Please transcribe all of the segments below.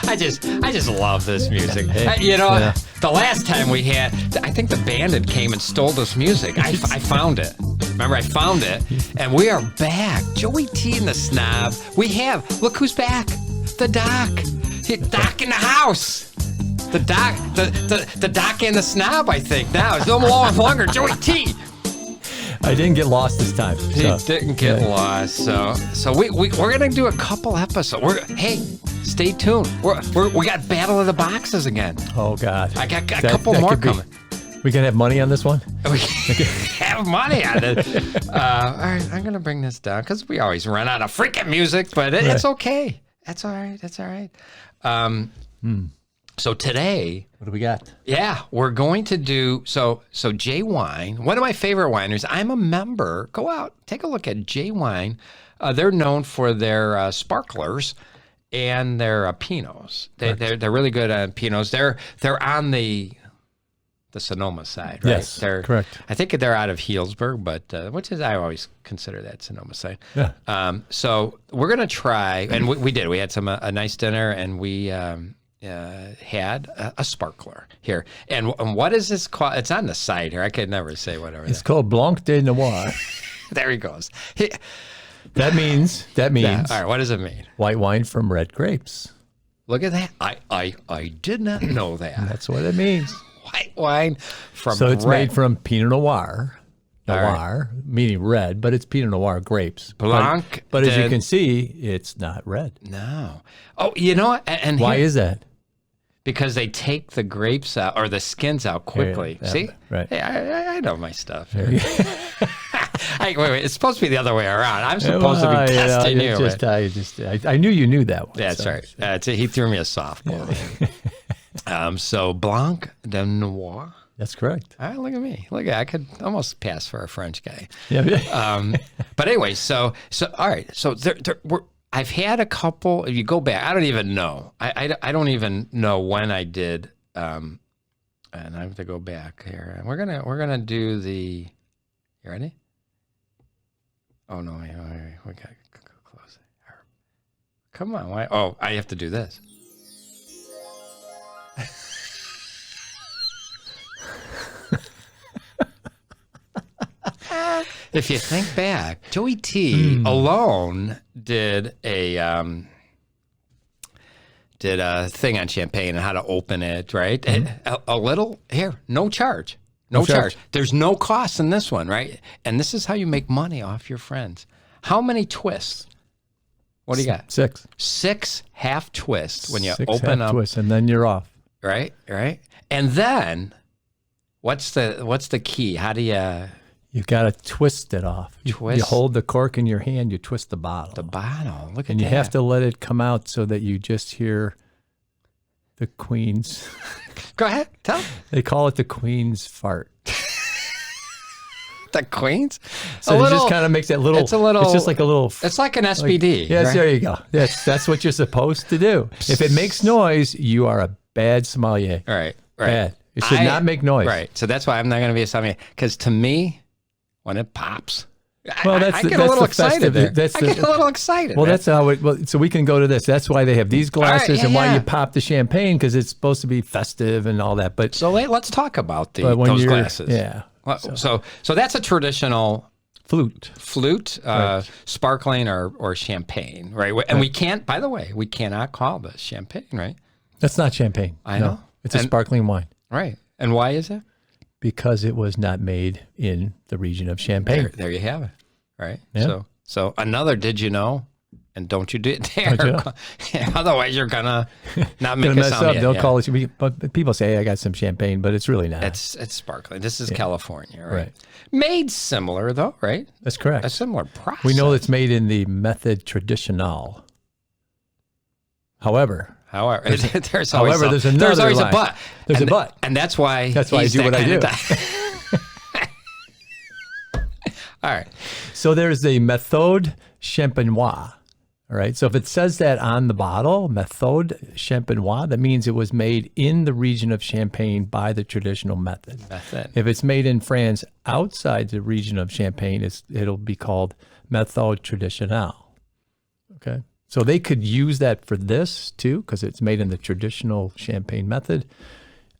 I just love this music. The last time we had, I think the bandit came and stole this music. I found it. Remember, I found it, and we are back. Joey T and the Snob. Look who's back. The Doc. Doc in the house. The Doc and the Snob, I think, now. It's no longer Joey T. I didn't get lost this time. He didn't get lost. So we're gonna do a couple episodes. Hey, stay tuned. We got Battle of the Boxes again. Oh God. I got a couple more coming. We gonna have money on this one? We have money on it. All right, I'm gonna bring this down because we always run out of freaking music, but it's okay. That's all right. That's all right. So today, what do we got? Yeah, we're going to do so J Wine, one of my favorite wineries. I'm a member. Go out, take a look at J Wine. They're known for their sparklers and their Pinots. They're really good on Pinots. They're on the Sonoma side, right? Yes, they're correct. I think they're out of Healdsburg, but which is, I always consider that Sonoma side. Yeah. So we're gonna try, and we did. We had a nice dinner, and we had a sparkler here. And what is this called? It's on the side here. I could never say whatever. It's called Blanc de Noir. There he goes. That means. All right. What does it mean? White wine from red grapes. Look at that. I did not know that. That's what it means. White wine from So it's red. made from Pinot Noir. Noir, meaning red, but it's Pinot Noir grapes. Blanc. But as you can see, it's not red. No. Oh, you know what? And why is that? Because they take the grapes out or the skins out quickly. See? Right. Hey, I know my stuff. Wait. It's supposed to be the other way around. I'm supposed to be testing you. I knew you knew that one. That's right. He threw me a softball. So Blanc de Noir. That's correct. All right, look at me. I could almost pass for a French guy. Yeah. But anyway, so all right. So I've had a couple. If you go back, I don't even know. I don't even know when I did. And I have to go back here. And we're gonna do the. You ready? Oh no! Wait, we gotta go close. Come on! Why? Oh, I have to do this. If you think back, Joey T alone did a thing on champagne and how to open it, right? A little here, no charge. No charge. There's no cost in this one, right? And this is how you make money off your friends. How many twists? What do you got? 6. 6 half twists when you 6 open half up. twists, and then you're off. Right. And then, what's the key? How do you? You got to twist it off. You hold the cork in your hand. You twist the bottle. The bottle. Look at that. And you have to let it come out so that you just hear the queen's. Go ahead. Tell. They call it the queen's fart. The queen's? So it just kind of makes that little. It's just like a little. It's like an SBD. Yes, right? There you go. That's what you're supposed to do. If it makes noise, you are a bad sommelier. Right. Bad. It should not make noise. Right. So that's why I'm not going to be a sommelier. Because to me, when it pops, well, I get a little excited there. I get a little excited. Well, that's how it. Well, so we can go to this. That's why they have these glasses and why you pop the champagne, because it's supposed to be festive and all that. But so let's talk about those glasses. Yeah. Well, so that's a traditional flute, right. Sparkling or champagne, right? And we can't. By the way, we cannot call this champagne, right? That's not champagne. I know. It's a sparkling wine. Right. And why is that? Because it was not made in the region of Champagne. There you have it, right? Yeah. So another did you know, and don't you do it there. Otherwise, you're gonna not make mess up. They'll call it. But people say, "Hey, I got some champagne," but it's really not. It's sparkling. This is California, right? Made similar though, right? That's correct. A similar process. We know it's made in the method traditional. However, there's always a but. There's a but, and that's why I do what I do. All right. So there's the Méthode Champenoise. All right. So if it says that on the bottle, Méthode Champenoise, that means it was made in the region of Champagne by the traditional method. If it's made in France outside the region of Champagne, it'll be called Méthode Traditionnelle. Okay. So they could use that for this too, because it's made in the traditional Champagne method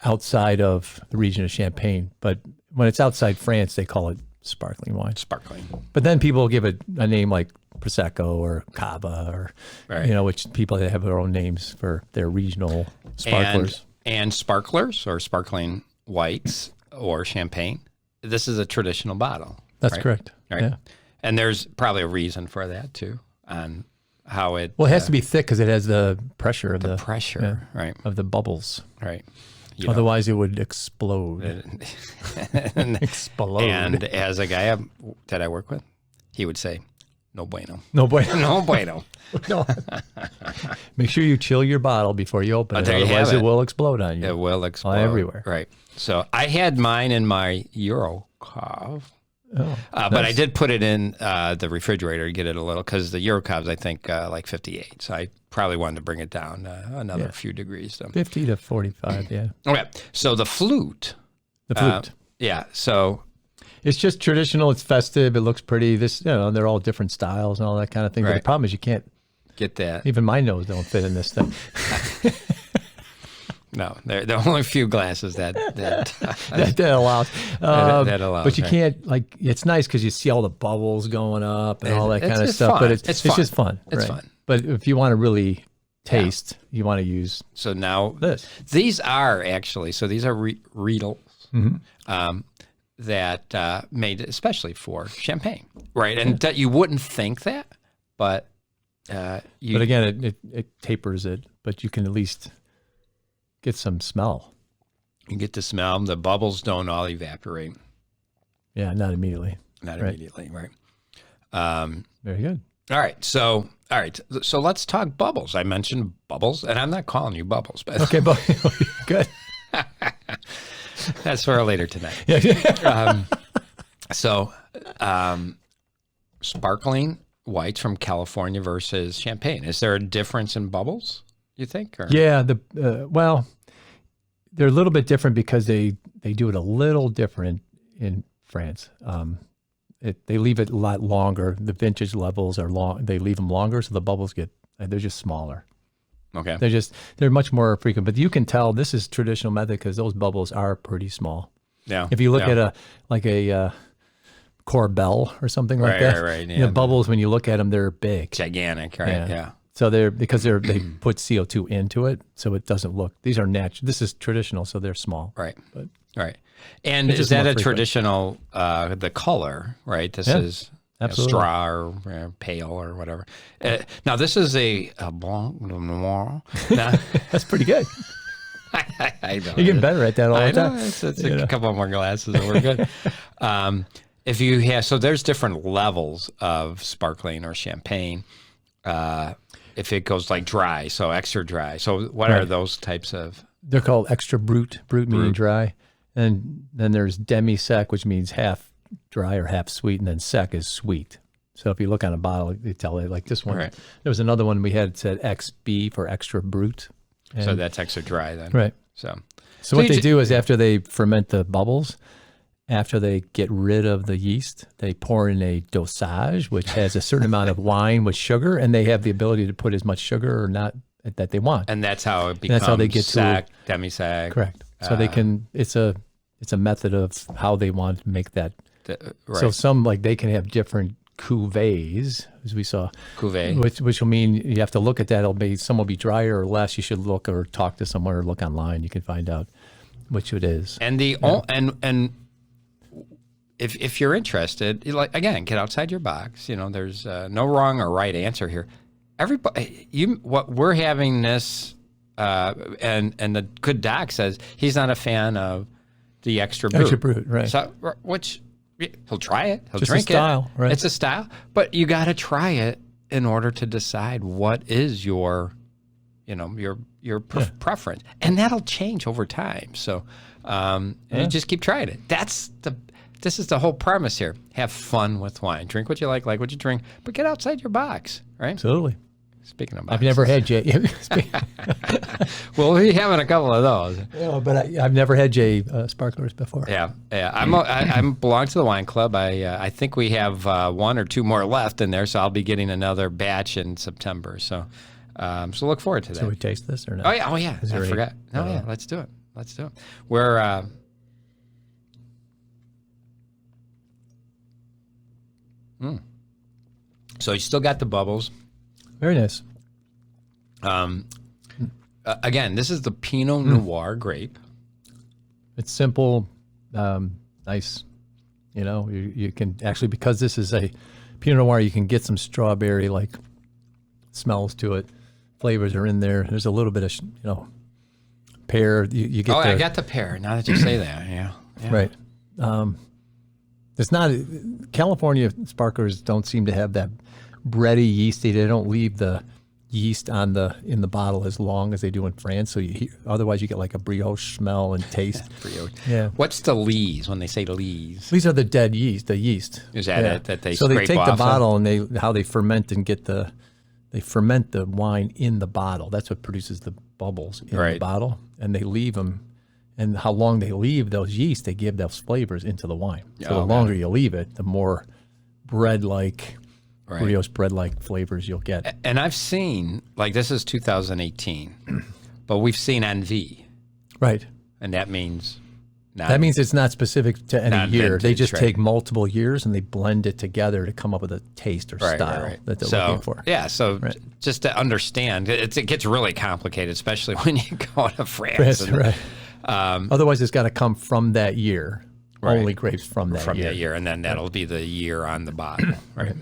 outside of the region of Champagne. But when it's outside France, they call it sparkling wine. Sparkling. But then people give it a name like Prosecco or Cava or, which people that have their own names for their regional sparklers. And sparklers or sparkling whites or champagne. This is a traditional bottle. That's correct. Right. Yeah. And there's probably a reason for that too, on how it. Well, it has to be thick because it has the pressure of the pressure, right? Of the bubbles. Right. Otherwise, it would explode. Explode. And as a guy that I work with, he would say, "No bueno." No bueno. No bueno. No. Make sure you chill your bottle before you open it. Otherwise, it will explode on you. It will explode everywhere. Right. So I had mine in my Eurocov. Oh, but I did put it in the refrigerator to get it a little, because the Eurocov's, I think, like 58. So I probably wanted to bring it down another few degrees. So. 50 to 45, yeah. Okay. So the flute. The flute. Yeah. So it's just traditional. It's festive. It looks pretty. They're all different styles and all that kind of thing. Right. But the problem is you can't get that. Even my nose don't fit in this thing. No, there are only a few glasses that allows. That allows. But you can't, it's nice because you see all the bubbles going up and all that kind of stuff. Fun. But it's just fun. It's fun. But if you want to really taste, you want to use. So now this. These are actually these are Riedels that made especially for champagne, right? And that you wouldn't think that, but but again, it tapers it, but you can at least get some smell. You get to smell them. The bubbles don't all evaporate. Yeah, not immediately. Not immediately, right? Very good. All right, so let's talk bubbles. I mentioned bubbles, and I'm not calling you Bubbles, but okay, good. That's for later tonight. Yeah. Sparkling whites from California versus champagne. Is there a difference in bubbles, you think? Or? Yeah, they're a little bit different because they do it a little different in France. They leave it a lot longer. The vintage levels are long. They leave them longer, so the bubbles they're just smaller. Okay. They're much more frequent, but you can tell this is traditional method because those bubbles are pretty small. Yeah. If you look at a Corbel or something like that, right. Yeah, the bubbles when you look at them, they're big, gigantic, right? Yeah. So they put CO2 into it, so it doesn't look. These are natural. This is traditional, so they're small. Right. Right. And is that a traditional, the color, right? This is straw or pale or whatever. Now, this is a Blanc Noir. That's pretty good. I know. You're getting better at that all the time. It's a couple more glasses and we're good. If you have, so there's different levels of sparkling or champagne. If it goes like dry, so extra dry. So what are those types of? They're called extra brut meaning dry. And then there's demi-sec, which means half dry or half sweet, and then sec is sweet. So if you look on a bottle, you tell it like this one. Right. There was another one we had said XB for extra brut. So that's extra dry then. Right. So what they do is after they ferment the bubbles, after they get rid of the yeast, they pour in a dosage, which has a certain amount of wine with sugar, and they have the ability to put as much sugar or not that they want. And that's how it becomes sec, demi-sec. Correct. So they can, it's a method of how they want to make that. So some, they can have different cuvées, as we saw. Cuvée. Which will mean you have to look at that. Some will be drier or less. You should look or talk to someone or look online. You can find out which it is. And and if you're interested, again, get outside your box. There's no wrong or right answer here. Everybody, what we're having this, and the good doc says he's not a fan of the extra brut. Extra brut, right? So, which he'll try it, he'll just drink a style, it. Right? It's a style, but you got to try it in order to decide what is your preference, and that'll change over time. So, you just keep trying it. This is the whole premise here. Have fun with wine. Drink what you like what you drink, but get outside your box, right? Absolutely. Speaking of I've never had J. We'll be having a couple of those. But I've never had J sparklers before. Yeah. I'm belong to the wine club. I think we have 1 or 2 more left in there, so I'll be getting another batch in September. So look forward to that. So we taste this or not? Oh yeah. I forgot. No, yeah. Let's do it. We're So you still got the bubbles. Very nice. Again, this is the Pinot Noir grape. It's simple, nice. You know, you can actually, because this is a Pinot Noir, you can get some strawberry like smells to it. Flavors are in there. There's a little bit of, pear. You get. I got the pear. Now that you say that, yeah. Right. It's not California sparklers don't seem to have that bready yeasty. They don't leave the yeast in the bottle as long as they do in France. So otherwise you get like a brioche smell and taste. Brioche. Yeah. What's the lees when they say lees? These are the dead yeast. The yeast. Is that it that they So scrape they take off the bottle and how they ferment and they ferment the wine in the bottle. That's what produces the bubbles in the bottle, and they leave them. And how long they leave those yeast, they give those flavors into the wine. So the longer you leave it, the more bread-like, brioche bread-like flavors you'll get. And I've seen, like this is 2018, but we've seen NV. Right. And that means... That means it's not specific to any year. Vintage, they just take multiple years and they blend it together to come up with a taste or style that they're looking for. Yeah, so just to understand, it gets really complicated, especially when you go to France. Otherwise, it's got to come from that year. Only grapes from that year. And then that'll be the year on the bottle. Right.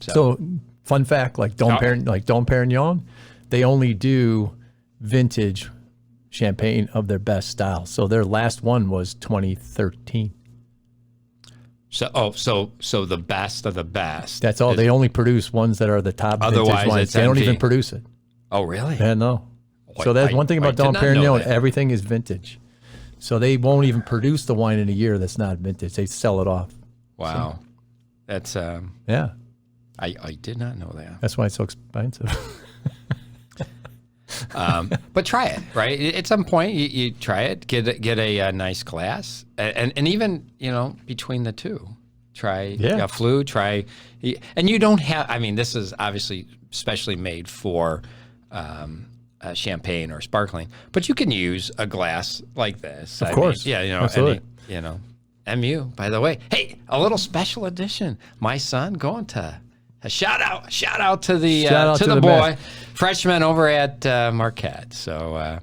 So, fun fact, like Dom Perignon, they only do vintage champagne of their best style. So their last one was 2013. So the best of the best. That's all. They only produce ones that are the top vintage wines. They don't even produce it. Oh, really? Yeah, no. So that's one thing about Dom Perignon. Everything is vintage. So they won't even produce the wine in a year that's not vintage. They sell it off. Wow. So, that's yeah. I did not know that. That's why it's so expensive. But try it, right? At some point, you try it, get a nice glass, and even between the two, try a Flue, and you don't have. I mean, this is obviously specially made for champagne or sparkling, but you can use a glass like this. Of course, absolutely. MU. By the way, hey, a little special edition. My son going to. A shout out to the boy, freshman over at Marquette. So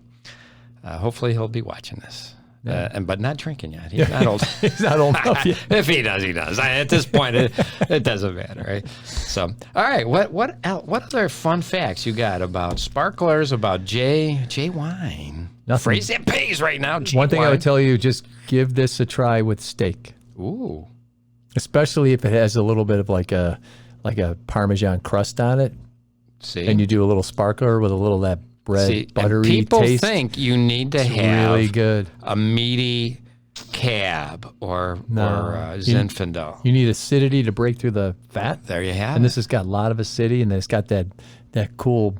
hopefully he'll be watching this, but not drinking yet. He's not old. He's not old enough yet. If he does, he does. At this point, it doesn't matter, right? So, all right, what other fun facts you got about sparklers, about J wine? Nothing. Phrase that pays right now. One thing I would tell you: just give this a try with steak. Ooh, especially if it has a little bit of like a Parmesan crust on it. See? And you do a little sparkler with a little of that bread, buttery people taste. People think you need to have really good. A meaty cab or Zinfandel. You need acidity to break through the fat. There you have And this has got a lot of acidity, and then it's got that cool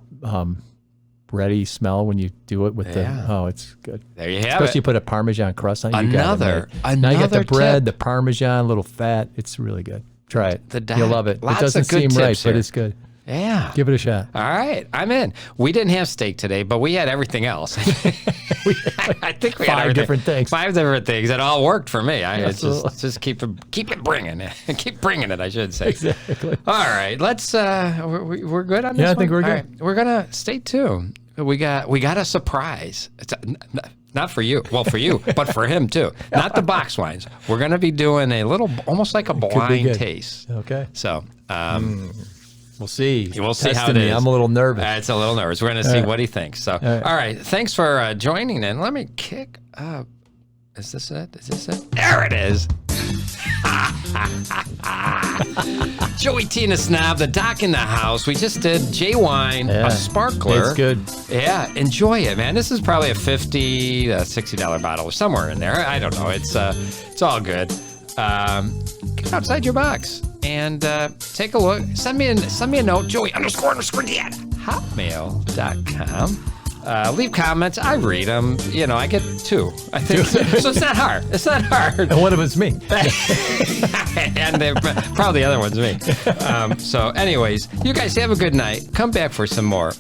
bready smell when you do it with it's good. There you have Especially you put a Parmesan crust on it. Another now you got the bread, the Parmesan, a little fat. It's really good. Try it. You'll love it. It doesn't seem right, but it's good. Yeah. Give it a shot. All right. I'm in. We didn't have steak today, but we had everything else. I think we had 5 different things. 5 different things. It all worked for me. Just keep it bringing. Keep bringing it, I should say. Exactly. All right. Let's we're good on this one? I think we're good. All right. We're going to stay tuned. We got a surprise. It's not for you. Well, for you, but for him too. Not the box wines. We're going to be doing a little, almost like a blind taste. Okay. So, we'll see. We'll see how it is. I'm a little nervous. It's a little nervous. We're going to see what he thinks. So, all right. Thanks for joining in. Let me kick up. Is this it? There it is. Joey T and the Snob, the doc in the house. We just did J Wine, a sparkler. It's good. Yeah, enjoy it, man. This is probably a $50, $60 bottle or somewhere in there. I don't know. It's all good. Get outside your box and take a look. Send me a note, Joey __dad hotmail.com. Leave comments. I read them. You know, I get 2. I think so. It's not hard. It's not hard. And one of it's me. And probably the other one's me. So anyways, you guys have a good night. Come back for some more.